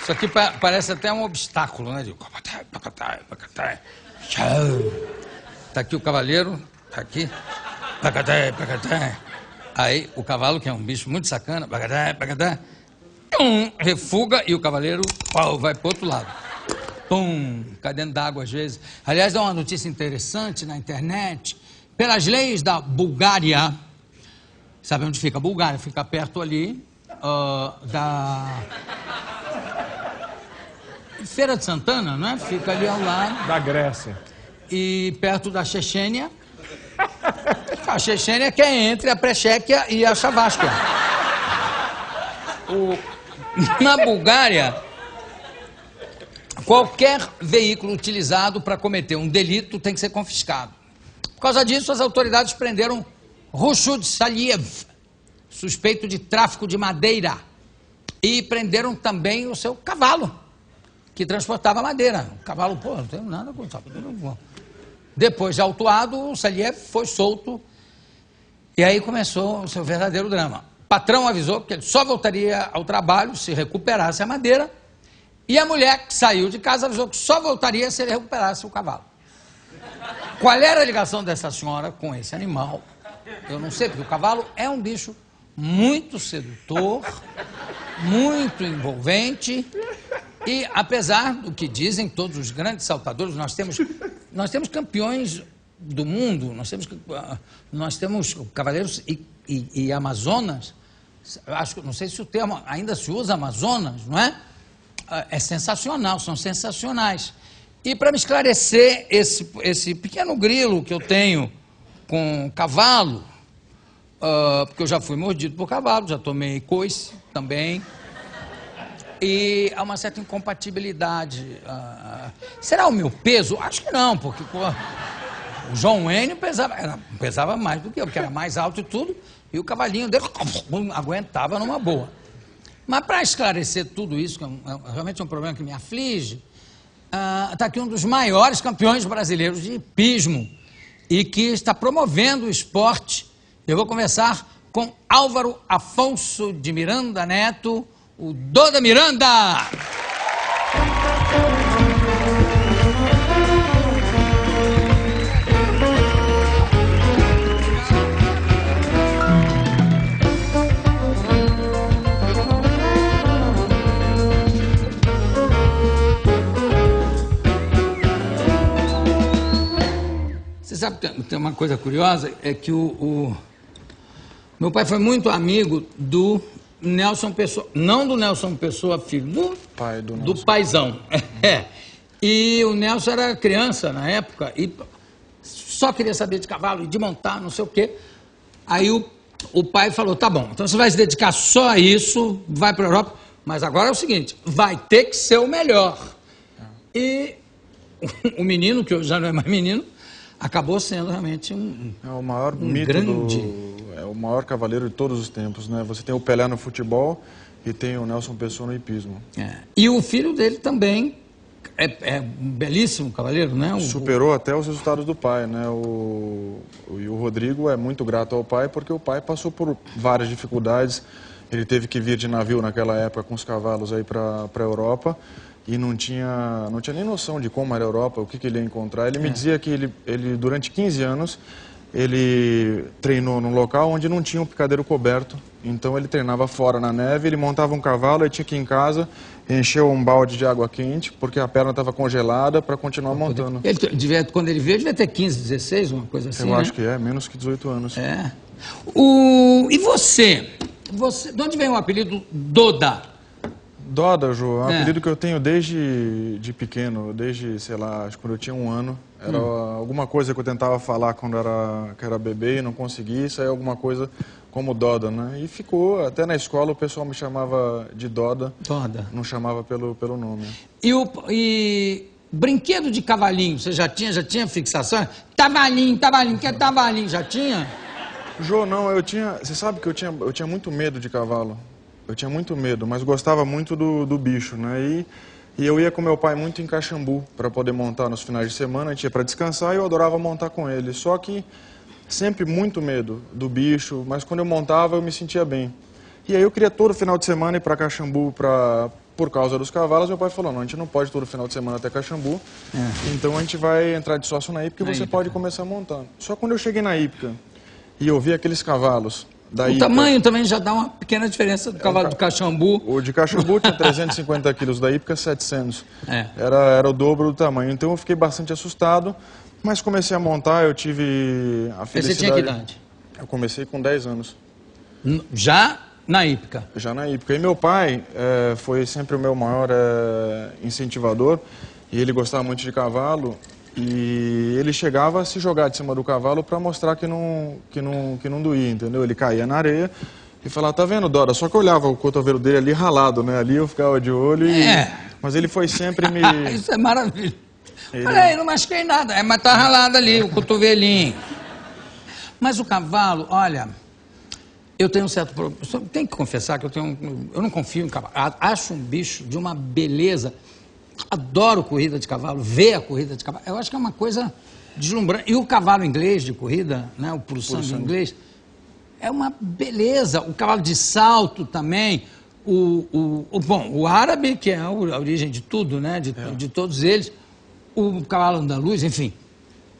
Isso aqui parece até um obstáculo, né? Tá aqui o cavaleiro, tá aqui. Aí o cavalo, que é um bicho muito sacana, refuga e o cavaleiro vai pro outro lado. Cai dentro d'água às vezes. Aliás, dá uma notícia interessante na internet. Pelas leis da Bulgária, sabe onde fica a Bulgária? Fica perto ali da Feira de Santana, não é? Fica ali ao lado. Da Grécia. E perto da Chechênia. A Chechênia que é entre a Pré-Chequia e a Chavasquia. Na Bulgária, qualquer veículo utilizado para cometer um delito tem que ser confiscado. Por causa disso, as autoridades prenderam Rushud Saliev, suspeito de tráfico de madeira, e prenderam também o seu cavalo, que transportava madeira. O cavalo, pô, não tem nada com isso. Depois de autuado, o Saliev foi solto e aí começou o seu verdadeiro drama. O patrão avisou que ele só voltaria ao trabalho se recuperasse a madeira e a mulher que saiu de casa avisou que só voltaria se ele recuperasse o cavalo. Qual era a ligação dessa senhora com esse animal? Eu não sei, porque o cavalo é um bicho muito sedutor, muito envolvente. E, apesar do que dizem todos os grandes saltadores, nós temos campeões do mundo, nós temos cavaleiros e amazonas, não sei se o termo ainda se usa amazonas, não é? É sensacional, são sensacionais. E para me esclarecer esse pequeno grilo que eu tenho com cavalo, porque eu já fui mordido por cavalo, já tomei coice também, e há uma certa incompatibilidade. Será o meu peso? Acho que não, porque o João Enio pesava mais do que eu, porque era mais alto e tudo, e o cavalinho dele aguentava numa boa. Mas para esclarecer tudo isso, que realmente é um problema que me aflige, está aqui um dos maiores campeões brasileiros de hipismo e que está promovendo o esporte. Eu vou começar com Álvaro Afonso de Miranda Neto, o Doda Miranda! Você sabe que tem uma coisa curiosa, é que meu pai foi muito amigo do Nelson Pessoa, não do Nelson Pessoa filho, do paizão. E o Nelson era criança na época e só queria saber de cavalo e de montar, não sei o quê. Aí o pai falou, tá bom, então você vai se dedicar só a isso, vai para a Europa, mas agora é o seguinte, vai ter que ser o melhor. E o menino, que hoje já não é mais menino, acabou sendo realmente o maior mito grande... É o maior cavaleiro de todos os tempos, né? Você tem o Pelé no futebol e tem o Nelson Pessoa no hipismo. E o filho dele também é um belíssimo cavaleiro, né? Superou até os resultados do pai, né? E o Rodrigo é muito grato ao pai porque o pai passou por várias dificuldades. Ele teve que vir de navio naquela época com os cavalos aí para a Europa e não tinha nem noção de como era a Europa, o que ele ia encontrar. Ele me dizia que ele durante 15 anos... ele treinou num local onde não tinha um picadeiro coberto, então ele treinava fora na neve, ele montava um cavalo e tinha que ir em casa, encheu um balde de água quente, porque a perna estava congelada para continuar montando. Quando ele veio, devia ter 15, 16, uma coisa assim, Eu acho que menos que 18 anos. E você? De onde vem o apelido Doda? Doda, Jô, é um apelido que eu tenho desde pequeno, desde, sei lá, acho que quando eu tinha 1 ano. Era alguma coisa que eu tentava falar quando era bebê e não conseguia, isso aí é alguma coisa como Doda, né? E ficou, até na escola o pessoal me chamava de Doda, não chamava pelo nome. E brinquedo de cavalinho, você já tinha fixação? Tavalinho, que é tavalinho, já tinha? Jô, não, você sabe que eu tinha muito medo de cavalo. Eu tinha muito medo, mas gostava muito do bicho, né? E eu ia com meu pai muito em Caxambu para poder montar nos finais de semana, a gente ia para descansar e eu adorava montar com ele. Só que sempre muito medo do bicho, mas quando eu montava eu me sentia bem. E aí eu queria todo final de semana ir para Caxambu por causa dos cavalos, meu pai falou, não, a gente não pode todo final de semana até Caxambu, então a gente vai entrar de sócio na hípica e você pode começar montando. Só quando eu cheguei na hípica e eu vi aqueles cavalos da hípica... O tamanho também já dá uma pequena diferença do cavalo do Caxambu. O de Caxambu tinha 350 quilos, da hípica 700. Era o dobro do tamanho, então eu fiquei bastante assustado, mas comecei a montar, eu tive a felicidade... Você tinha que idade? Eu comecei com 10 anos. Já na hípica? Já na hípica. E meu pai foi sempre o meu maior incentivador, e ele gostava muito de cavalo, e ele chegava a se jogar de cima do cavalo para mostrar que não doía, entendeu? Ele caía na areia e falava, tá vendo, Dora? Só que eu olhava o cotovelo dele ali ralado, né? Ali eu ficava de olho Mas ele foi sempre me... Isso é maravilha. Olha aí, não machuquei nada, mas tá ralado ali o cotovelinho. Mas o cavalo, olha, eu tenho um certo problema. Tenho que confessar que eu não confio em cavalo. Acho um bicho de uma beleza. Adoro corrida de cavalo, ver a corrida de cavalo. Eu acho que é uma coisa deslumbrante. E o cavalo inglês de corrida, né, o puro sangue inglês, é uma beleza. O cavalo de salto também. Bom, o árabe, que é a origem de tudo, né, de todos eles. O cavalo andaluz, enfim.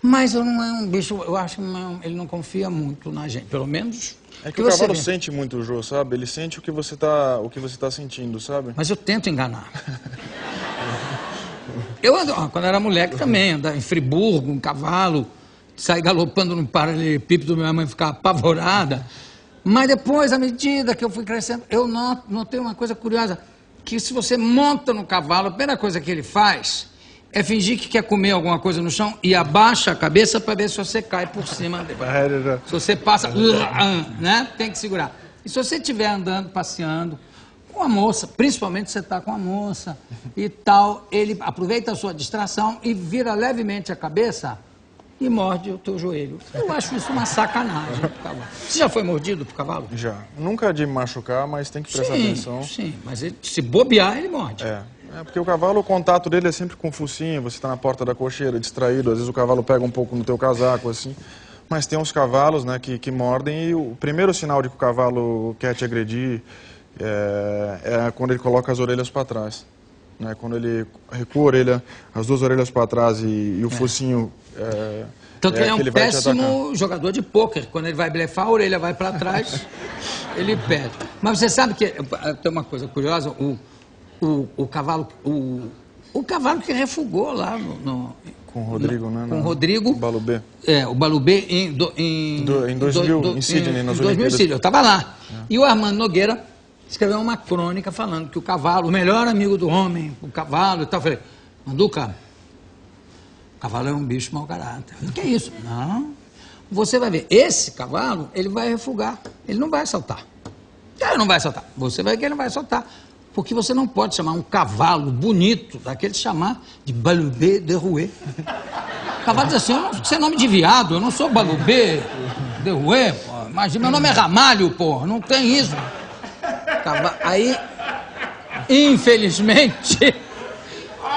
Mas não é um bicho, eu acho que ele não confia muito na gente, pelo menos... É que o cavalo sente muito, Jô, sabe? Ele sente o que você tá sentindo, sabe? Mas eu tento enganar. Quando eu era moleque também, andava em Friburgo, um cavalo, sair galopando no paralelepípedo, minha mãe ficava apavorada. Mas depois, à medida que eu fui crescendo, eu notei uma coisa curiosa, que se você monta no cavalo, a primeira coisa que ele faz... é fingir que quer comer alguma coisa no chão e abaixa a cabeça para ver se você cai por cima dele. Se você passa, né, tem que segurar. E se você estiver andando, passeando com a moça, principalmente se você está com a moça e tal, ele aproveita a sua distração e vira levemente a cabeça e morde o teu joelho. Eu acho isso uma sacanagem pro cavalo. Você já foi mordido pro cavalo? Já. Nunca de machucar, mas tem que prestar atenção. Sim, mas se bobear, ele morde. Porque o cavalo, o contato dele é sempre com o focinho, você está na porta da cocheira, distraído, às vezes o cavalo pega um pouco no teu casaco, assim. Mas tem uns cavalos, né, que mordem, e o primeiro sinal de que o cavalo quer te agredir é quando ele coloca as orelhas para trás. Né? Quando ele recua a orelha, as duas orelhas para trás e o focinho... Tanto que ele é um péssimo jogador de pôquer. Quando ele vai blefar, a orelha vai para trás, ele perde. Mas você sabe que tem uma coisa curiosa, o cavalo que refugou lá com o Rodrigo, né? Com o Rodrigo. O Balubê. O Balubê em 2000, em Sydney, nas Olimpíadas. Eu estava lá. E o Armando Nogueira escreveu uma crônica falando que o cavalo, o melhor amigo do homem, o cavalo e tal. Eu falei, Manduca, o cavalo é um bicho mau caráter. O que é isso? Não. Você vai ver, esse cavalo, ele vai refugar. Ele não vai saltar. Ele não vai saltar. Você vai ver que ele não vai saltar. Porque você não pode chamar um cavalo bonito, daquele chamar de Balubê de Rouet. O cavalo diz assim, isso é nome de viado, eu não sou Balubê de Rouet, pô. Imagina, meu nome é Ramalho, pô, não tem isso. Aí, infelizmente,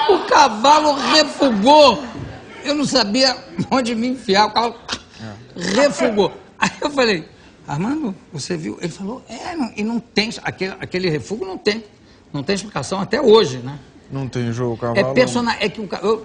o cavalo refugou. Eu não sabia onde me enfiar, o cavalo refugou. Aí eu falei, Armando, você viu? Ele falou, e não tem, aquele refúgio não tem. Não tem explicação até hoje, né? Não tem jogo, o cavalo...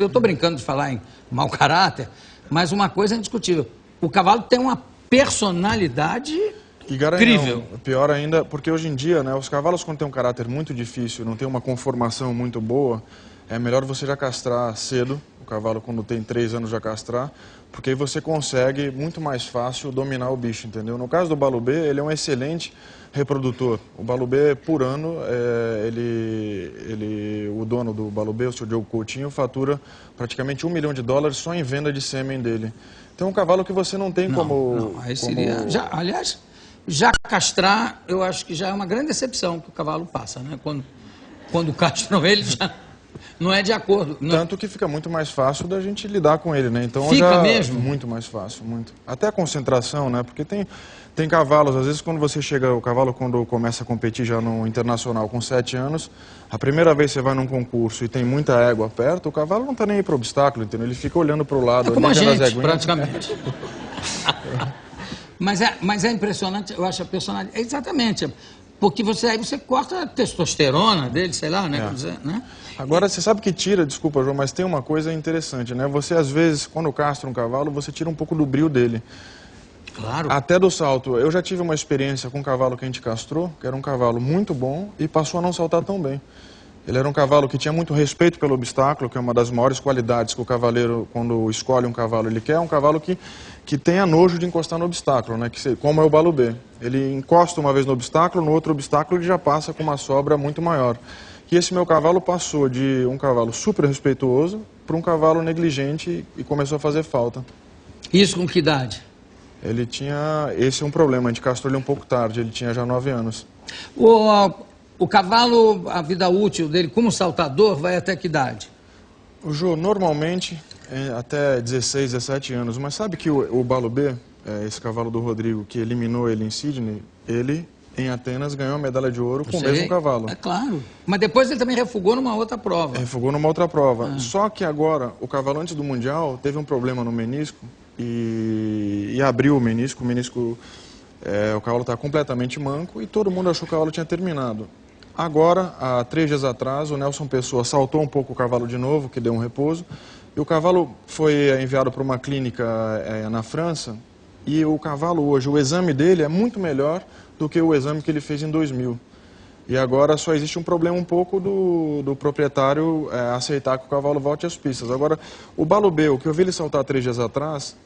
Eu estou brincando de falar em mau caráter, mas uma coisa é indiscutível. O cavalo tem uma personalidade incrível. Pior ainda, porque hoje em dia, né, os cavalos quando tem um caráter muito difícil, não tem uma conformação muito boa, é melhor você já castrar cedo, o cavalo quando tem 3 anos já castrar, porque aí você consegue muito mais fácil dominar o bicho, entendeu? No caso do Balubê, ele é um excelente reprodutor. O Balubê, por ano, o dono do Balubê, o Sr. Diogo Coutinho, fatura praticamente $1 milhão só em venda de sêmen dele. Então, é um cavalo que você não tem como... Aí seria... aliás, já castrar, eu acho que já é uma grande decepção que o cavalo passa, né? Quando castram ele, já não é de acordo. Tanto que fica muito mais fácil da gente lidar com ele, né? Então, fica mesmo? Muito mais fácil, muito. Até a concentração, né? Porque tem cavalos, às vezes quando você chega, o cavalo quando começa a competir já no internacional com 7 anos, a primeira vez que você vai num concurso e tem muita égua perto, o cavalo não está nem aí para o obstáculo, entendeu? Ele fica olhando para o lado. Como a gente, praticamente. Mas é impressionante, eu acho a personalidade... Exatamente. porque aí você corta a testosterona dele, sei lá, né? Né? Agora, você sabe que tira, desculpa, João, mas tem uma coisa interessante, né? Você, às vezes, quando castra um cavalo, você tira um pouco do brio dele. Claro. Até do salto. Eu já tive uma experiência com um cavalo que a gente castrou, que era um cavalo muito bom e passou a não saltar tão bem. Ele era um cavalo que tinha muito respeito pelo obstáculo, que é uma das maiores qualidades que o cavaleiro, quando escolhe um cavalo, ele quer. É um cavalo que tenha nojo de encostar no obstáculo, né? Como é o Balubê. Ele encosta uma vez no obstáculo, no outro obstáculo ele já passa com uma sobra muito maior. E esse meu cavalo passou de um cavalo super respeituoso para um cavalo negligente e começou a fazer falta. Isso com que idade? Ele tinha... Esse é um problema, a gente castrou ele um pouco tarde, ele tinha já 9 anos. O cavalo, a vida útil dele como saltador vai até que idade? O Jô, normalmente, até 16, 17 anos. Mas sabe que o Balubê, esse cavalo do Rodrigo, que eliminou ele em Sydney, ele, em Atenas, ganhou a medalha de ouro com o mesmo cavalo. É claro. Mas depois ele também refugou numa outra prova. Refugou numa outra prova. Só que agora, o cavalo antes do Mundial teve um problema no menisco e abriu o menisco. O cavalo está completamente manco e todo mundo achou que o cavalo tinha terminado. Agora, há 3 dias atrás, o Nelson Pessoa saltou um pouco o cavalo de novo, que deu um repouso, e o cavalo foi enviado para uma clínica na França, e o cavalo hoje, o exame dele é muito melhor do que o exame que ele fez em 2000. E agora só existe um problema um pouco do proprietário aceitar que o cavalo volte às pistas. Agora, o Balubê, o que eu vi ele saltar 3 dias atrás,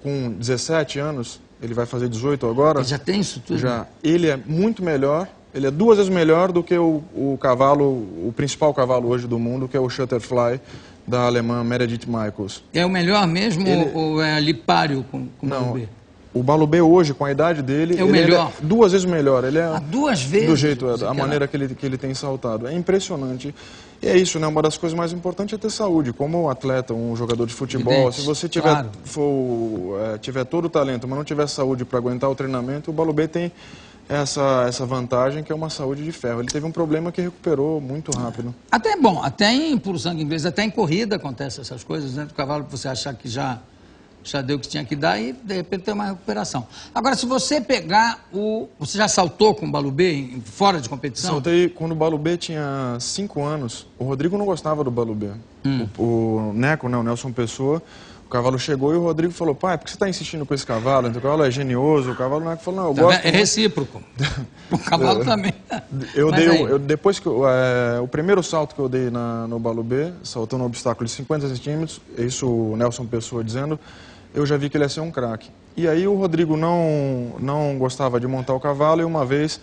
com 17 anos, ele vai fazer 18 agora. Ele já tem isso tudo? Já. Ele é muito melhor. Ele é 2 vezes melhor do que o cavalo, o principal cavalo hoje do mundo, que é o Shutterfly, da alemã Meredith Michaels. É o melhor mesmo ou é ali páreo com o Balubê? O Balubê hoje, com a idade dele, é o melhor. Ele é 2 vezes melhor. Ele é 2 vezes? Do jeito, a maneira que ele tem saltado. É impressionante. E é isso, né? Uma das coisas mais importantes é ter saúde. Como um atleta, um jogador de futebol, evidente, se você tiver, tiver todo o talento, mas não tiver saúde para aguentar o treinamento, o Balubê tem essa vantagem, que é uma saúde de ferro. Ele teve um problema que recuperou muito rápido. Até em puro sangue inglês, até em corrida acontece essas coisas, né? Do cavalo você achar que já deu o que tinha que dar e de repente tem uma recuperação. Agora, se você pegar você já saltou com o Balubê fora de competição? Saltei quando o Balubê tinha 5 anos. O Rodrigo não gostava do Balubê. O Neco, né, o Nelson Pessoa, o cavalo chegou e o Rodrigo falou: pai, por que você está insistindo com esse cavalo? O cavalo é genioso. O cavalo Neco falou: não, eu gosto. É recíproco. O cavalo também. Depois que o primeiro salto que eu dei no Balubê, saltando um obstáculo de 50 centímetros, isso o Nelson Pessoa dizendo, eu já vi que ele ia ser um craque. E aí o Rodrigo não gostava de montar o cavalo e uma vez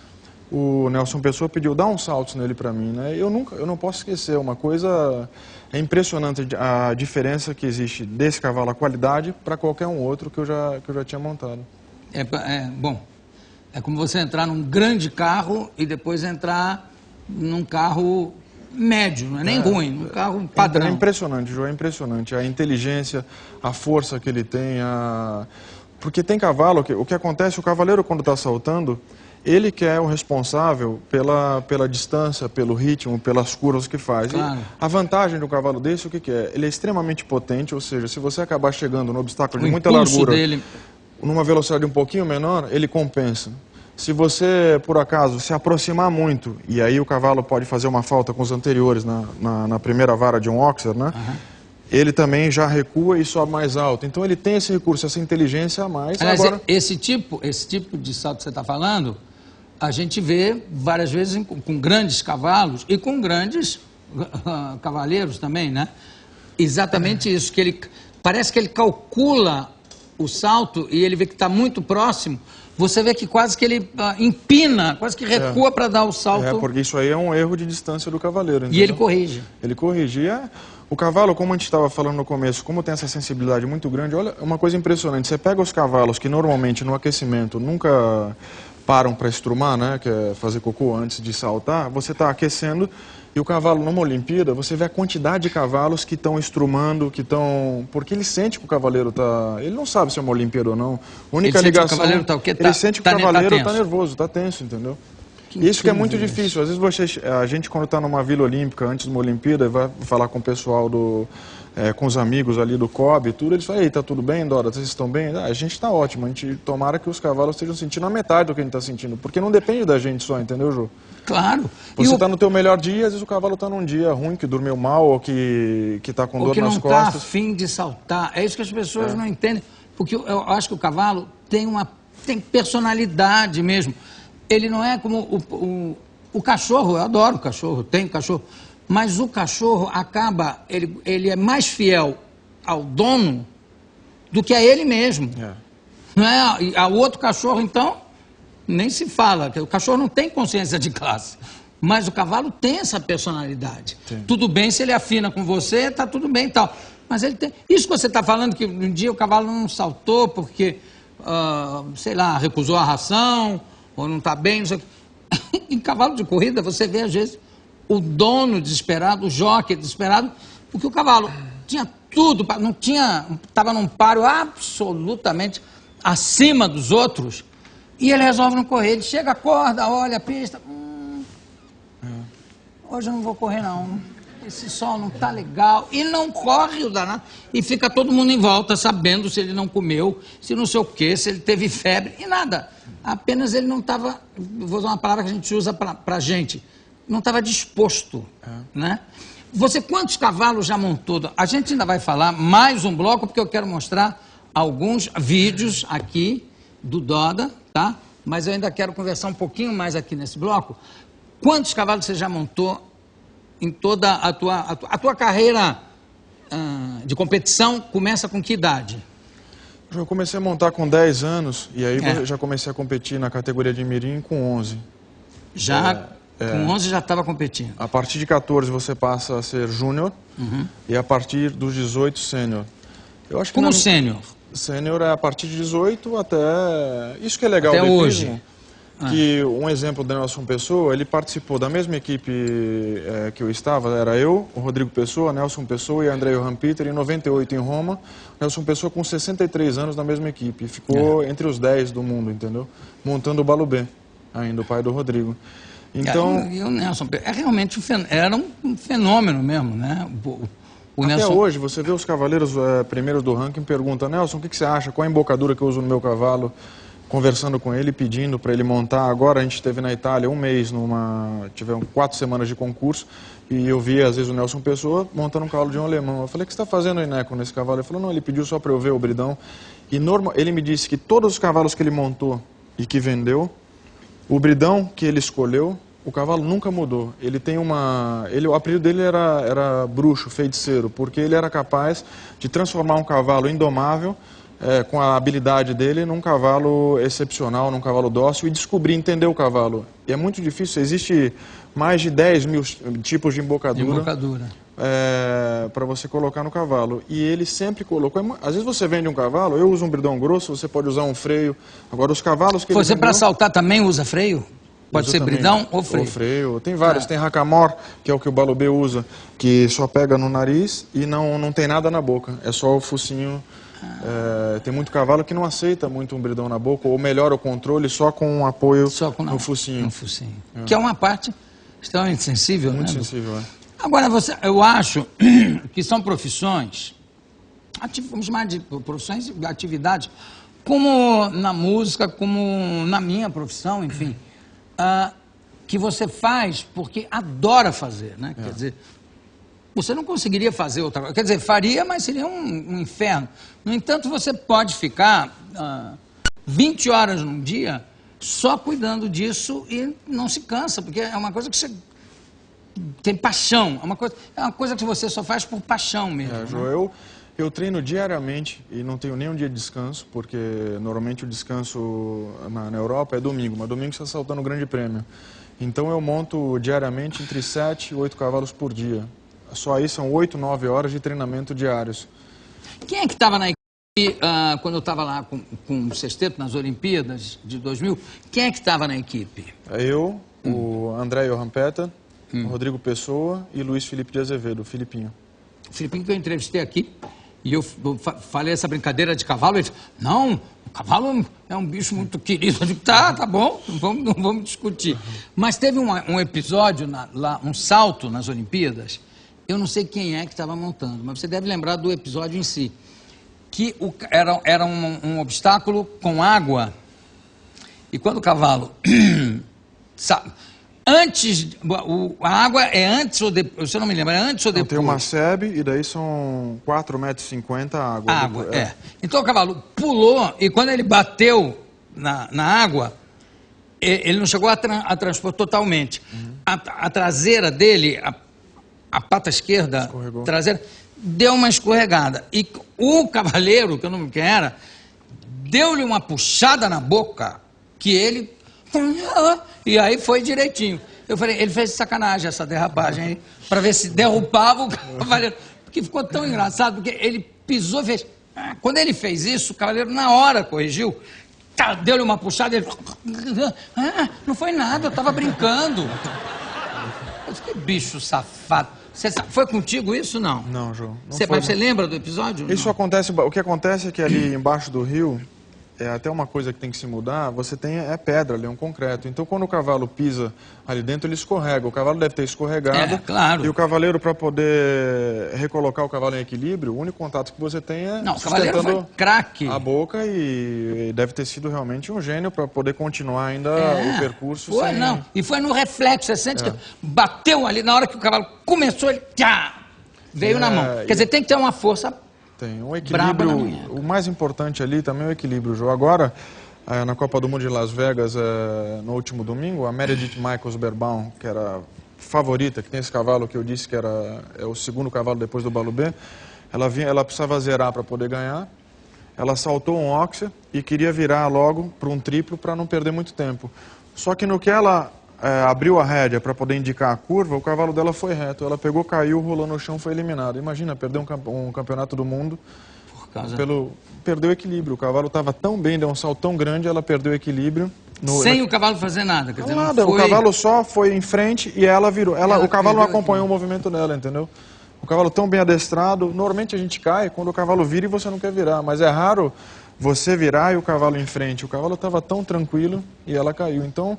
o Nelson Pessoa pediu: dá uns saltos nele para mim, né? Eu não posso esquecer, uma coisa impressionante a diferença que existe desse cavalo, a qualidade, para qualquer um outro que eu já tinha montado. Bom, é como você entrar num grande carro e depois entrar num carro médio, não é nem ruim, num carro padrão. É impressionante, João, é impressionante. A inteligência, a força que ele tem, porque tem cavalo, o que acontece, o cavaleiro quando está saltando, ele que é o responsável pela distância, pelo ritmo, pelas curvas que faz. Claro. A vantagem de um cavalo desse, o que é? Ele é extremamente potente, ou seja, se você acabar chegando no obstáculo de muita largura, numa velocidade um pouquinho menor, ele compensa. Se você, por acaso, se aproximar muito, e aí o cavalo pode fazer uma falta com os anteriores na primeira vara de um Oxer, né? Ele também já recua e sobe mais alto. Então ele tem esse recurso, essa inteligência a mais. Aliás, esse tipo de salto que você está falando, a gente vê várias vezes com grandes cavalos e com grandes cavaleiros também, né? Exatamente isso, que parece que ele calcula o salto e ele vê que está muito próximo. Você vê que quase que ele empina, quase que recua para dar o salto. Porque isso aí é um erro de distância do cavaleiro. Entendeu? E ele corrige. Ele corrigia. O cavalo, como a gente estava falando no começo, como tem essa sensibilidade muito grande, olha, é uma coisa impressionante. Você pega os cavalos que normalmente no aquecimento nunca param para estrumar, né, que é fazer cocô antes de saltar, você está aquecendo e o cavalo numa Olimpíada, você vê a quantidade de cavalos que estão estrumando, porque ele sente que o cavaleiro está... Ele não sabe se é uma Olimpíada ou não. A única ligação... Ele sente que o cavaleiro está o quê? Ele sente que o cavaleiro está nervoso, está tenso, entendeu? Isso que é muito difícil. Às vezes a gente, quando está numa Vila Olímpica, antes de uma Olimpíada, vai falar com o pessoal com os amigos ali do COB e tudo, eles falam: "Ei, tá tudo bem, Dora? Vocês estão bem?" A gente está ótimo. A gente tomara que os cavalos estejam sentindo a metade do que a gente está sentindo, porque não depende da gente só, entendeu, Jô? Claro. Você está no teu melhor dia, às vezes o cavalo está num dia ruim, que dormiu mal ou que está com dor nas costas. Ou que não está a fim de saltar. É isso que as pessoas não entendem. Porque eu acho que o cavalo tem personalidade mesmo. Ele não é como o cachorro. Eu adoro o cachorro, tenho cachorro. Mas o cachorro acaba, ele é mais fiel ao dono do que a ele mesmo. Não é? E ao outro cachorro, então, nem se fala. O cachorro não tem consciência de classe. Mas o cavalo tem essa personalidade. Sim. Tudo bem se ele afina com você, tá tudo bem e tal. Mas ele tem... Isso que você está falando, que um dia o cavalo não saltou porque, sei lá, recusou a ração, ou não está bem, não sei o quê. Em cavalo de corrida, você vê, às vezes, o dono desesperado, o jockey desesperado, porque o cavalo tinha tudo, não tinha, estava num páreo absolutamente acima dos outros, e ele resolve não correr. Ele chega, acorda, olha a pista. Hoje eu não vou correr, não. Esse sol não está legal. E não corre o danado. E fica todo mundo em volta sabendo se ele não comeu, se não sei o quê, se ele teve febre, e nada. Apenas ele não estava, vou usar uma palavra que a gente usa para gente, não estava disposto, né? Você, quantos cavalos já montou? A gente ainda vai falar mais um bloco, porque eu quero mostrar alguns vídeos aqui do Doda, tá? Mas eu ainda quero conversar um pouquinho mais aqui nesse bloco. Quantos cavalos você já montou em toda a tua carreira de competição? Começa com que idade? Eu comecei a montar com 10 anos, e aí já comecei a competir na categoria de mirim com 11. Com 11 já estava competindo? A partir de 14 você passa a ser júnior, e a partir dos 18 sênior. Como sênior? Sênior é a partir de 18 até... Isso que é legal até do hoje. hipismo, que um exemplo do Nelson Pessoa, ele participou da mesma equipe que eu estava, era eu, o Rodrigo Pessoa, Nelson Pessoa e André Johan Peter, em 98 em Roma. Nelson Pessoa com 63 anos na mesma equipe, ficou entre os 10 do mundo, entendeu? Montando o Balubê, ainda o pai do Rodrigo. Então, e o Nelson realmente era um fenômeno mesmo, né? Até Nelson... hoje, você vê os cavaleiros primeiros do ranking, pergunta: Nelson, o que você acha? Qual a embocadura que eu uso no meu cavalo? Conversando com ele, pedindo para ele montar. Agora a gente esteve na Itália um mês, tivemos 4 semanas de concurso, e eu vi às vezes o Nelson Pessoa montando um cavalo de um alemão. Eu falei: o que você está fazendo aí, Neco, nesse cavalo? Ele falou: não, ele pediu só para eu ver o bridão. E ele me disse que todos os cavalos que ele montou e que vendeu, o bridão que ele escolheu, o cavalo nunca mudou. Ele tem o apelido dele era bruxo, feiticeiro, porque ele era capaz de transformar um cavalo indomável, com a habilidade dele, num cavalo excepcional, num cavalo dócil, e entender o cavalo. E é muito difícil, existe mais de 10 mil tipos de embocadura. Para você colocar no cavalo. E ele sempre colocou... Às vezes você vende um cavalo, eu uso um bridão grosso, você pode usar um freio. Agora, os cavalos que Você, para saltar, também usa freio? Pode ser bridão ou freio? Ou freio. Tem vários. Tem Hackamore, que é o que o Balubê usa, que só pega no nariz e não tem nada na boca. É só o focinho. Tem muito cavalo que não aceita muito um bridão na boca, ou melhora o controle só com um apoio no focinho. Que é uma parte extremamente sensível, muito sensível, Agora, eu acho que são profissões, vamos chamar de profissões e atividades, como na música, como na minha profissão, enfim, que você faz porque adora fazer, né? Quer dizer, você não conseguiria fazer outra coisa. Quer dizer, faria, mas seria um inferno. No entanto, você pode ficar 20 horas num dia só cuidando disso e não se cansa, porque é uma coisa que você tem paixão. É uma coisa que você só faz por paixão mesmo. João, eu treino diariamente e não tenho nenhum dia de descanso, porque normalmente o descanso na Europa é domingo, mas domingo você está saltando o Grande Prêmio. Então eu monto diariamente entre 7 e 8 cavalos por dia. Só aí são 8, 9 horas de treinamento diários. Quem é que estava na equipe, quando eu estava lá com o sexteto nas Olimpíadas de 2000, quem é que estava na equipe? Eu, o André Johan Peter, o Rodrigo Pessoa e Luiz Felipe de Azevedo, o Filipinho. O Filipinho que eu entrevistei aqui, E eu falei essa brincadeira de cavalo, ele falou, não, o cavalo é um bicho muito querido. Eu digo, tá bom, não vamos discutir. Mas teve um episódio, lá, um salto nas Olimpíadas, eu não sei quem é que estava montando, mas você deve lembrar do episódio em si, que era um obstáculo com água, e quando o cavalo... a água é antes ou depois, se eu não me lembro, é antes ou depois? Tem uma sebe e daí são 4,50 m a água. Água, Então o cavalo pulou e quando ele bateu na água, ele não chegou a transpor totalmente. Uhum. A traseira dele, a pata esquerda traseira, deu uma escorregada. E o cavaleiro, que eu não me lembro quem era, deu-lhe uma puxada na boca que ele... E aí foi direitinho. Eu falei, ele fez sacanagem essa derrapagem aí, para ver se derrubava o cavaleiro. Porque ficou tão engraçado, porque ele pisou e fez... Quando ele fez isso, o cavaleiro na hora corrigiu, deu-lhe uma puxada e ele... não foi nada, eu estava brincando. Eu disse, que bicho safado. Foi contigo isso, não? Não, João. Mas você lembra do episódio? Isso acontece, o que acontece é que ali embaixo do rio... É até uma coisa que tem que se mudar, você tem pedra ali, um concreto. Então, quando o cavalo pisa ali dentro, ele escorrega. O cavalo deve ter escorregado. Claro. E o cavaleiro, para poder recolocar o cavalo em equilíbrio, o único contato que você tem é o cavaleiro foi craque. A boca e deve ter sido realmente um gênio para poder continuar ainda o percurso. E foi no reflexo. Você sente que bateu ali, na hora que o cavalo começou, ele veio na mão. Quer dizer, tem que ter uma força... Tem um equilíbrio, o mais importante ali também é o equilíbrio, João. Agora, na Copa do Mundo de Las Vegas, no último domingo, a Meredith Michaels Berbaum, que era favorita, que tem esse cavalo que eu disse que é o segundo cavalo depois do Balubê, ela precisava zerar para poder ganhar, ela saltou um oxer e queria virar logo para um triplo para não perder muito tempo. Só que no que ela abriu a rédea para poder indicar a curva, o cavalo dela foi reto. Ela pegou, caiu, rolou no chão, foi eliminada. Imagina, perder um campeonato do mundo perdeu o equilíbrio. O cavalo estava tão bem, deu um salto tão grande, ela perdeu o equilíbrio. Sem o cavalo fazer nada? Quer dizer, nada, o cavalo só foi em frente e ela virou. O cavalo não acompanhou o movimento dela, entendeu? O cavalo tão bem adestrado, normalmente a gente cai quando o cavalo vira e você não quer virar, mas é raro você virar e o cavalo em frente. O cavalo estava tão tranquilo e ela caiu. Então...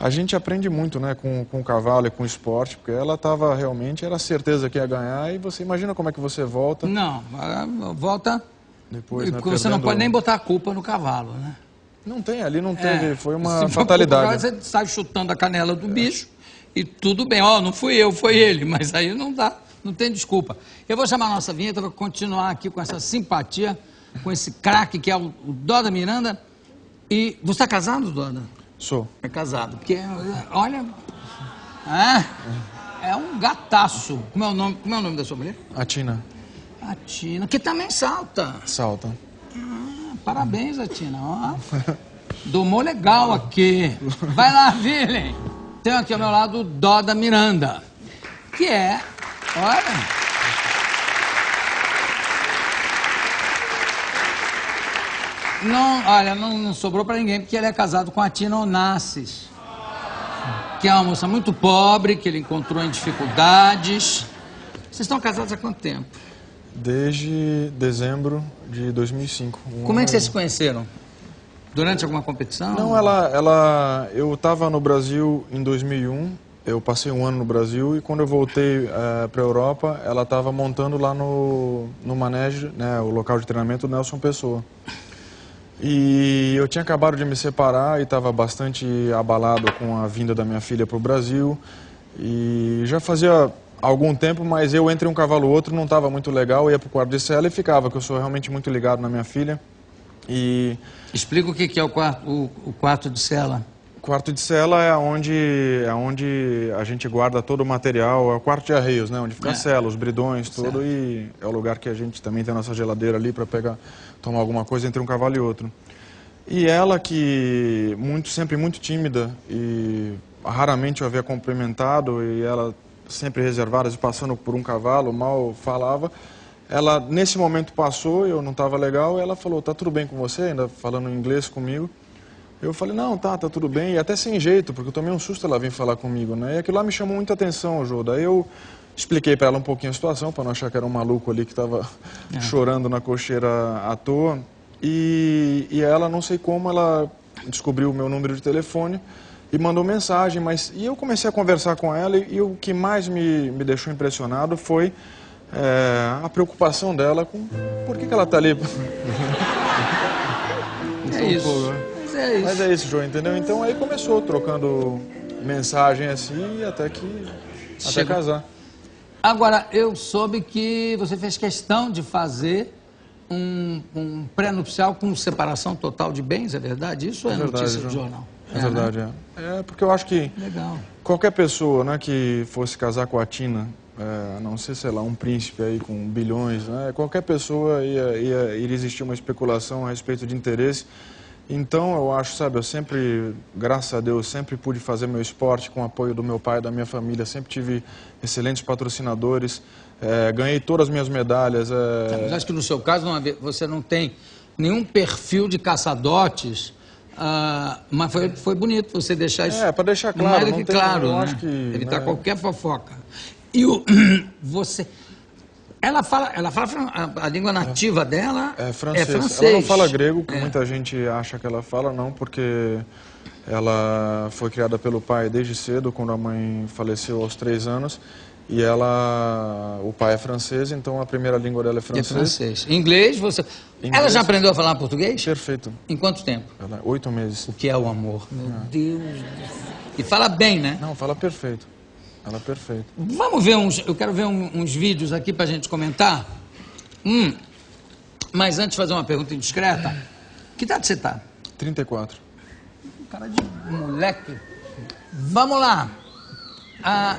A gente aprende muito, né, com o cavalo e com o esporte, porque ela estava realmente, era certeza que ia ganhar, e você imagina como é que você volta. Não, volta depois, porque você não pode nem botar a culpa no cavalo, né? Não tem, ali não teve, foi uma fatalidade. Você sai chutando a canela do bicho e tudo bem, não fui eu, foi ele, mas aí não dá, não tem desculpa. Eu vou chamar a nossa vinheta para continuar aqui com essa simpatia, com esse craque que é o Doda Miranda. E você está casado, Doda? Sou. É casado, porque, olha, é um gataço. Como é o nome da sua mulher? A Tina. A Tina, que também salta. Salta. Parabéns, a Tina. Domou legal aqui. Vai lá, Virlem. Tenho aqui ao meu lado o Doda Miranda, que é, olha... Não sobrou para ninguém, porque ele é casado com a Tina Onassis, que é uma moça muito pobre, que ele encontrou em dificuldades. Vocês estão casados há quanto tempo? Desde dezembro de 2005. Como é que vocês se conheceram? Durante alguma competição? Não, eu estava no Brasil em 2001, eu passei um ano no Brasil, e quando eu voltei para a Europa, ela estava montando lá no Manege, né, o local de treinamento do Nelson Pessoa. E eu tinha acabado de me separar e estava bastante abalado com a vinda da minha filha para o Brasil. E já fazia algum tempo, mas eu entre um cavalo e outro não estava muito legal. Eu ia para o quarto de cela e ficava, que eu sou realmente muito ligado na minha filha. E... Explica o que é o quarto de cela. O quarto de cela é onde a gente guarda todo o material, é o quarto de arreios, né? Onde fica a cela, os bridões, tudo. E é o lugar que a gente também tem a nossa geladeira ali para tomar alguma coisa entre um cavalo e outro. E ela, que sempre muito tímida e raramente eu havia cumprimentado, e ela sempre reservada, passando por um cavalo, mal falava, ela nesse momento passou, eu não estava legal, e ela falou, tá tudo bem com você? Ainda falando inglês comigo. Eu falei, não, tá tudo bem, e até sem jeito, porque eu tomei um susto ela vir falar comigo, né? E aquilo lá me chamou muita atenção, Jô. Daí eu Expliquei para ela um pouquinho a situação, para não achar que era um maluco ali que estava chorando na cocheira à toa. E ela, não sei como, ela descobriu o meu número de telefone e mandou mensagem. E eu comecei a conversar com ela e o que mais me deixou impressionado foi a preocupação dela com por que ela está ali. É isso. Mas é isso, João, entendeu? Então aí começou trocando mensagem assim até casar. Agora, eu soube que você fez questão de fazer um pré-nupcial com separação total de bens, é verdade? Isso é verdade, notícia João. de jornal? É verdade, né? É porque eu acho que Legal. qualquer pessoa, né, que fosse casar com a Tina, a não ser, sei lá, um príncipe aí com bilhões, né, qualquer pessoa iria existir uma especulação a respeito de interesse. Então, eu acho, sabe, eu sempre, graças a Deus, sempre pude fazer meu esporte com o apoio do meu pai e da minha família, sempre tive excelentes patrocinadores, ganhei todas as minhas medalhas. Mas acho que no seu caso você não tem nenhum perfil de caçadotes, mas foi bonito você deixar isso. Para deixar claro. Mais do que claro, eu né? acho que, evitar né, qualquer fofoca. E você... Ela fala a língua nativa dela é francês. francês. Ela não fala grego, que muita gente acha que ela fala, não, porque ela foi criada pelo pai desde cedo, quando a mãe faleceu aos 3 anos. E o pai é francês, então a primeira língua dela é francês. É francês. Inglês, Ela já aprendeu a falar português? Perfeito. Em quanto tempo? 8 meses. O que é o amor? Meu Deus do céu. E fala bem, né? Não, fala perfeito. Ela é perfeita. Vamos ver eu quero ver uns vídeos aqui pra gente comentar. Mas antes de fazer uma pergunta indiscreta, que idade você tá? 34. Cara de moleque. Vamos lá.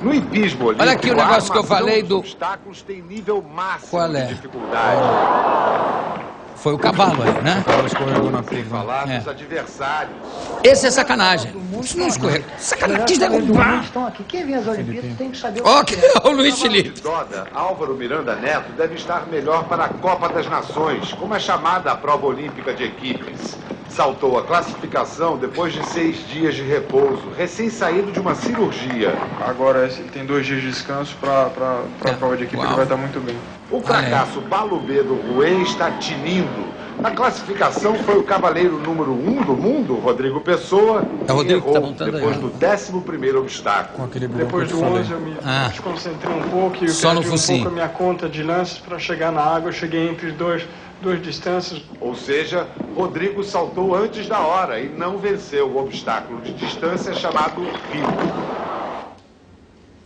No hipismo olímpico, olha aqui o negócio que eu falei do... obstáculos tem nível máximo Qual é? de dificuldade. Foi o cavalo aí, né? Ela escorregou na Sem curva. falar dos adversários. Esse é sacanagem. Isso não escorrega. Sacanagem. Quis derrubar. Estão aqui. Quem vem às Olimpíadas tem que saber o Ó, que que é o Luiz Felipe. Doda, Álvaro Miranda Neto deve estar melhor para a Copa das Nações, como é chamada a prova olímpica de equipes. Saltou a classificação depois de 6 dias de repouso, recém-saído de uma cirurgia. Agora ele tem 2 dias de descanso para a prova de equipe, Uau. ele vai estar muito bem. O fracasso Balubê do Rouet está tinindo. Na classificação foi o cavaleiro número 1 do mundo, Rodrigo Pessoa, É o Rodrigo que tá errou montando depois aí. do 11º obstáculo. Com aquele branco Depois que eu do falei. 11 eu me desconcentrei um pouco e eu Só no perdi um focinho. pouco a minha conta de lances para chegar na água. Eu cheguei entre duas distâncias. Ou seja, Rodrigo saltou antes da hora e não venceu o obstáculo de distância chamado Rio.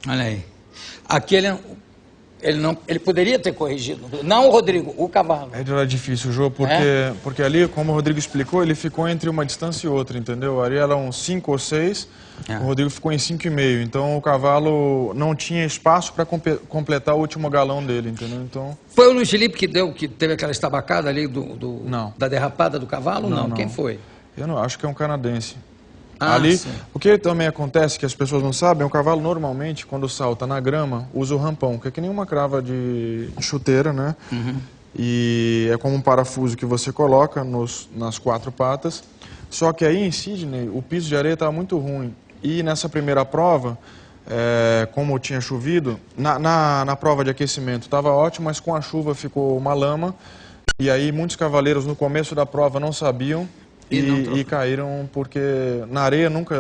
Olha aí. Aqui ele poderia ter corrigido. Não o Rodrigo, o cavalo. Era difícil o jogo, porque ali, como o Rodrigo explicou, ele ficou entre uma distância e outra, entendeu? Ali eram 5 ou 6, o Rodrigo ficou em 5,5. Então o cavalo não tinha espaço para completar o último galão dele, entendeu? Então... Foi o Luiz Felipe que teve aquela estabacada ali Não. da derrapada do cavalo? Não. Quem foi? Eu não acho que é um canadense. Sim. O que também acontece, que as pessoas não sabem, o cavalo normalmente, quando salta na grama, usa o rampão, que é que nem uma crava de chuteira, né? E é como um parafuso que você coloca nas 4 patas. Só que aí em Sydney, o piso de areia estava muito ruim. E nessa primeira prova, como tinha chovido, na prova de aquecimento estava ótimo, mas com a chuva ficou uma lama. E aí muitos cavaleiros no começo da prova não sabiam. E caíram porque na areia nunca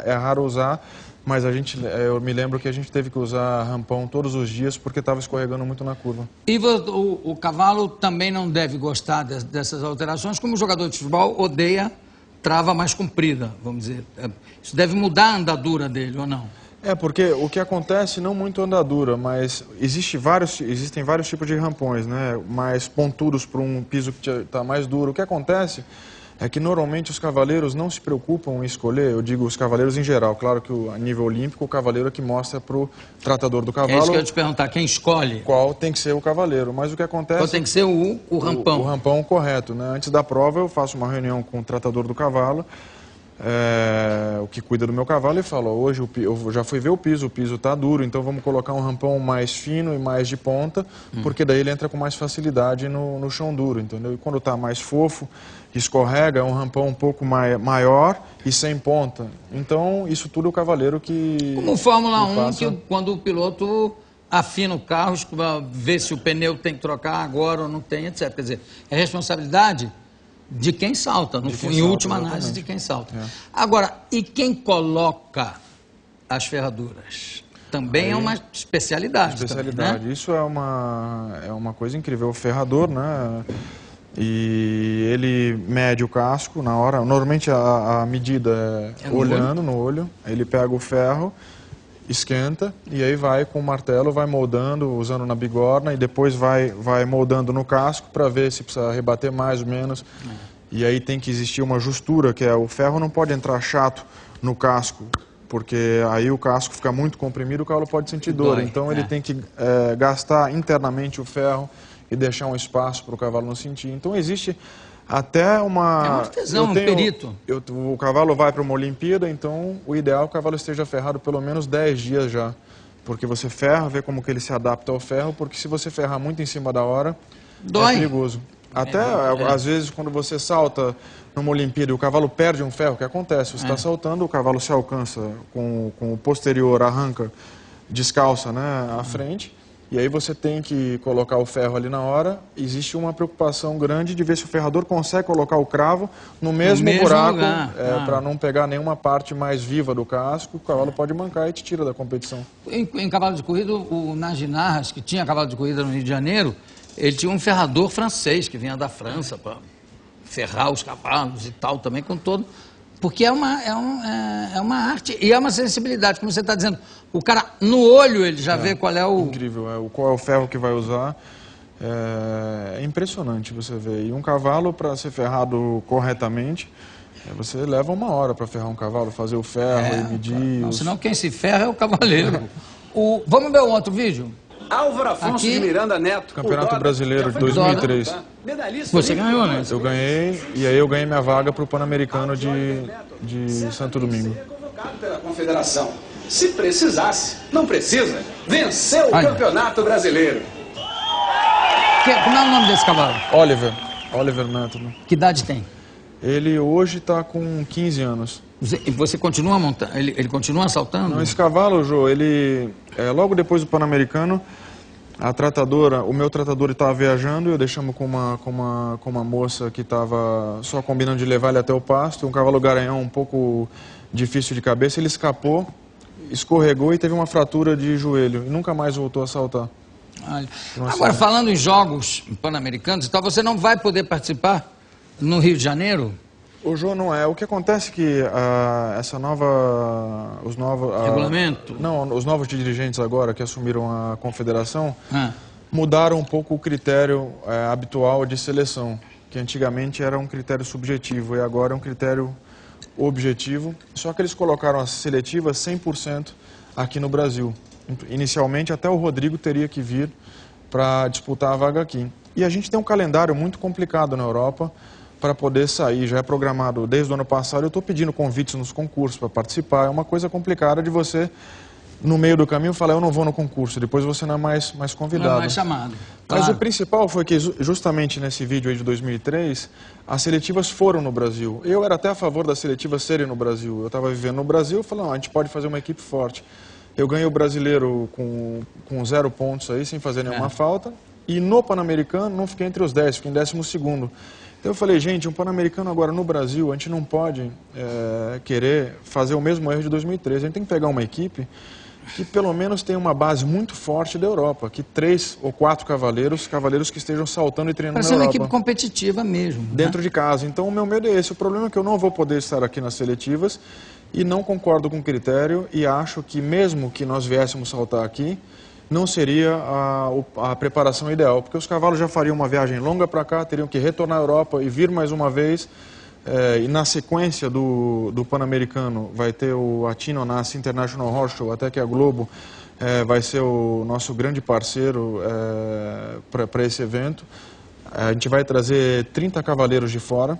é raro usar, mas eu me lembro que a gente teve que usar rampão todos os dias porque estava escorregando muito na curva. E o cavalo também não deve gostar dessas alterações, como o jogador de futebol odeia trava mais comprida, vamos dizer. Isso deve mudar a andadura dele, ou não? Porque o que acontece, não muito andadura, mas existem vários tipos de rampões, né? Mais pontudos para um piso que está mais duro. O que acontece é que normalmente os cavaleiros não se preocupam em escolher, eu digo os cavaleiros em geral, claro que a nível olímpico o cavaleiro é que mostra para o tratador do cavalo... É isso que eu ia te perguntar, quem escolhe? Qual tem que ser o cavaleiro, mas o que acontece... Qual tem que ser o rampão? O rampão correto, né? Antes da prova eu faço uma reunião com o tratador do cavalo, o que cuida do meu cavalo, e falo, hoje eu já fui ver o piso está duro, então vamos colocar um rampão mais fino e mais de ponta, porque daí ele entra com mais facilidade no chão duro, entendeu? E quando está mais fofo, escorrega, é um rampão um pouco maior e sem ponta. Então, isso tudo é o cavaleiro que... Como Fórmula 1, passa... quando o piloto afina o carro, vê se o pneu tem que trocar agora ou não tem, etc. Quer dizer, é responsabilidade de quem salta, em última análise, de quem salta. Agora, e quem coloca as ferraduras? Também é uma especialidade. Também, né? Isso é uma coisa incrível. O ferrador, né? E ele mede o casco na hora. Normalmente a medida é olhando no olho. Ele pega o ferro, esquenta e aí vai com o martelo, vai moldando, usando na bigorna e depois vai moldando no casco para ver se precisa rebater mais ou menos. E aí tem que existir uma justura, que é o ferro não pode entrar chato no casco, porque aí o casco fica muito comprimido, o cavalo pode sentir dor. Então ele tem que gastar internamente o ferro e deixar um espaço para o cavalo não sentir. Então existe até uma... É um artesão, um perito. O cavalo vai para uma Olimpíada, então o ideal é que o cavalo esteja ferrado pelo menos 10 dias já. Porque você ferra, vê como que ele se adapta ao ferro, porque se você ferrar muito em cima da hora, é perigoso. Até, às vezes, quando você salta numa Olimpíada e o cavalo perde um ferro, o que acontece? Você está saltando, o cavalo se alcança com o posterior, arranca, descalça, né, à frente, e aí você tem que colocar o ferro ali na hora. Existe uma preocupação grande de ver se o ferrador consegue colocar o cravo no mesmo buraco, para não pegar nenhuma parte mais viva do casco. O cavalo pode mancar e te tira da competição. Em cavalo de corrida, o Naginarras, que tinha cavalo de corrida no Rio de Janeiro, ele tinha um ferrador francês que vinha da França para ferrar os cavalos e tal também, com todo... Porque é uma arte e é uma sensibilidade, como você está dizendo. O cara, no olho, ele já vê qual é o... Incrível, qual é o ferro que vai usar. É impressionante você ver. E um cavalo, para ser ferrado corretamente, você leva 1 hora para ferrar um cavalo, fazer o ferro e medir... Não, senão quem se ferra é o cavaleiro. Vamos ver o outro vídeo? Álvaro Afonso de Miranda Neto. Campeonato Brasileiro de 2003. Você ganhou, né? Eu ganhei, e aí eu ganhei minha vaga para o Pan-Americano de Santo Domingo. Convocado pela Confederação. Se precisasse, não precisa, venceu o Campeonato Brasileiro. Como é o nome desse cavalo? Oliver Neto. Que idade tem? Ele hoje está com 15 anos. E você continua montando? Ele continua saltando? Não, esse cavalo, Jô, ele... logo depois do Pan-Americano, o meu tratador estava viajando, eu deixamos com uma moça que estava só combinando de levar ele até o pasto, um cavalo garanhão um pouco difícil de cabeça, ele escapou, escorregou e teve uma fratura de joelho e nunca mais voltou a saltar. Agora, falando em jogos pan-americanos e tal, você não vai poder participar no Rio de Janeiro? O João não é. O que acontece é que regulamento? Não, os novos dirigentes agora que assumiram a confederação mudaram um pouco o critério habitual de seleção, que antigamente era um critério subjetivo e agora é um critério objetivo. Só que eles colocaram as seletivas 100% aqui no Brasil. Inicialmente até o Rodrigo teria que vir para disputar a vaga aqui. E a gente tem um calendário muito complicado na Europa para poder sair, já é programado desde o ano passado, eu estou pedindo convites nos concursos para participar, é uma coisa complicada de você, no meio do caminho, falar eu não vou no concurso, depois você não é mais convidado. Não é mais chamado. Mas o principal foi que justamente nesse vídeo aí de 2003, as seletivas foram no Brasil. Eu era até a favor das seletivas serem no Brasil, eu estava vivendo no Brasil, falei, não, a gente pode fazer uma equipe forte. Eu ganhei o brasileiro com 0 pontos aí, sem fazer nenhuma falta, e no Pan-Americano não fiquei entre os 10, fiquei em 12º. Então eu falei, gente, um Pan-Americano agora no Brasil, a gente não pode querer fazer o mesmo erro de 2013. A gente tem que pegar uma equipe que pelo menos tenha uma base muito forte da Europa, que 3 ou 4 cavaleiros que estejam saltando e treinando na Europa. Para ser uma equipe competitiva mesmo. Dentro de casa. Então o meu medo é esse. O problema é que eu não vou poder estar aqui nas seletivas e não concordo com o critério e acho que mesmo que nós viéssemos saltar aqui, não seria a preparação ideal, porque os cavalos já fariam uma viagem longa para cá, teriam que retornar à Europa e vir mais uma vez, e na sequência do Pan-Americano vai ter o Atino Nassi International Horse Show, até que a Globo vai ser o nosso grande parceiro para esse evento. A gente vai trazer 30 cavaleiros de fora,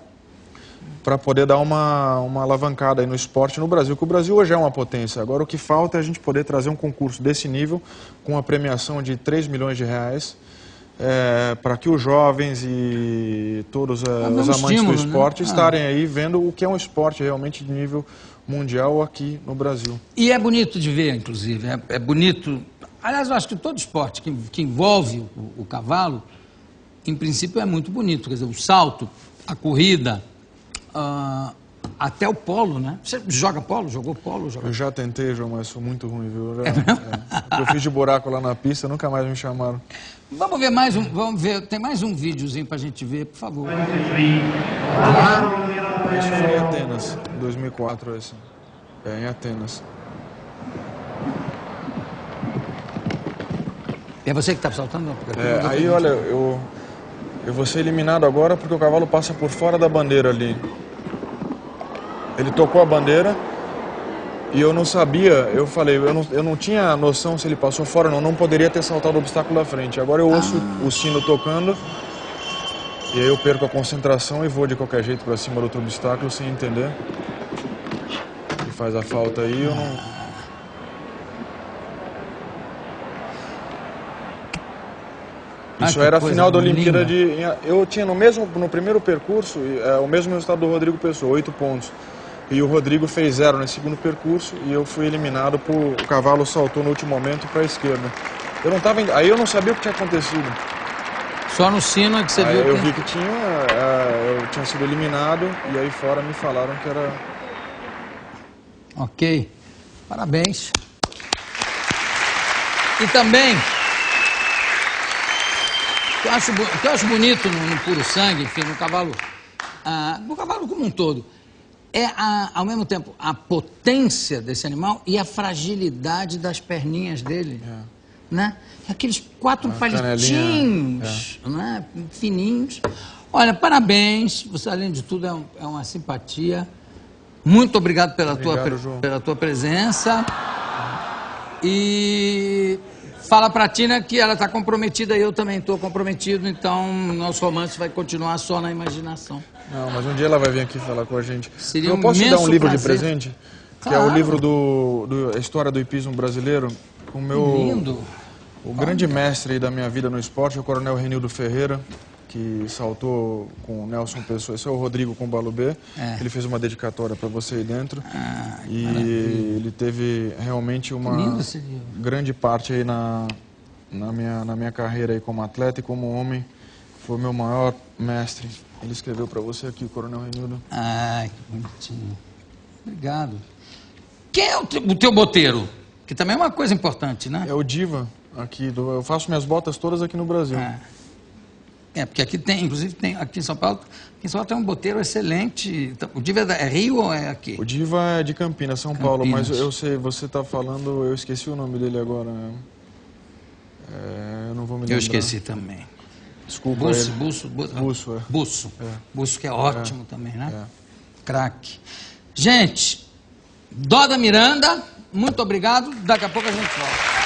para poder dar uma alavancada aí no esporte no Brasil, que o Brasil hoje é uma potência. Agora o que falta é a gente poder trazer um concurso desse nível, com uma premiação de 3 milhões de reais, para que os jovens e todos os amantes do esporte estarem aí vendo o que é um esporte realmente de nível mundial aqui no Brasil. E é bonito de ver, inclusive, é bonito Aliás, eu acho que todo esporte que envolve o cavalo, em princípio, é muito bonito. Quer dizer, o salto, a corrida, até o polo, né? Você joga polo? Jogou polo? Eu já tentei, João, mas sou muito ruim, viu? Eu fiz de buraco lá na pista, nunca mais me chamaram. Vamos ver mais um, tem mais um videozinho pra gente ver, por favor. Isso foi em Atenas, em 2004, esse. Em Atenas. É você que está saltando? Aí, olha, eu vou ser eliminado agora porque o cavalo passa por fora da bandeira ali. Ele tocou a bandeira e eu não sabia, eu falei, eu não tinha noção se ele passou fora ou não poderia ter saltado o obstáculo da frente. Agora eu ouço o sino tocando e aí eu perco a concentração e vou de qualquer jeito para cima do outro obstáculo sem entender. Ele faz a falta aí, eu não... Isso era a final da Olimpíada de... Eu tinha no primeiro percurso, o mesmo resultado do Rodrigo Pessoa, 8 pontos. E o Rodrigo fez 0 nesse segundo percurso e eu fui eliminado por... O cavalo saltou no último momento para a esquerda. Eu não tava... Aí eu não sabia o que tinha acontecido. Só no sino é que você viu? Eu vi que eu tinha sido eliminado e aí fora me falaram que era... Ok. Parabéns. E também... O que eu acho bonito no puro sangue, enfim, no cavalo como um todo, é, ao mesmo tempo, a potência desse animal e a fragilidade das perninhas dele, né? Aqueles 4 palitinhos, né? Fininhos. Olha, parabéns, você, além de tudo, é uma simpatia. Muito obrigado pela tua presença. E... Fala pra Tina que ela está comprometida e eu também estou comprometido, então nosso romance vai continuar só na imaginação. Não, mas um dia ela vai vir aqui falar com a gente. Seria eu posso te dar um livro prazer. de presente? Claro. Que é o livro a História do Hipismo Brasileiro. O meu... Lindo. O grande mestre aí da minha vida no esporte é o Coronel Renildo Ferreira, que saltou com o Nelson Pessoa. Esse é o Rodrigo com o Balubê. Ele fez uma dedicatória para você aí dentro. E ele teve realmente uma grande parte aí na minha carreira aí como atleta e como homem. Foi o meu maior mestre. Ele escreveu para você aqui, o Coronel Renildo. Ai, que bonitinho. Obrigado. Quem é o teu boteiro? Que também é uma coisa importante, né? É o Diva. Aqui eu faço minhas botas todas aqui no Brasil. Porque aqui tem, inclusive aqui em São Paulo tem um boteiro excelente. O Diva é Rio ou é aqui? O Diva é de Campinas, São Paulo, mas eu sei, você está falando, eu esqueci o nome dele agora. Eu não vou me lembrar. Eu esqueci também. Desculpa. Busso, que é ótimo também, né? Craque. Gente, Dó da Miranda, muito obrigado. Daqui a pouco a gente volta.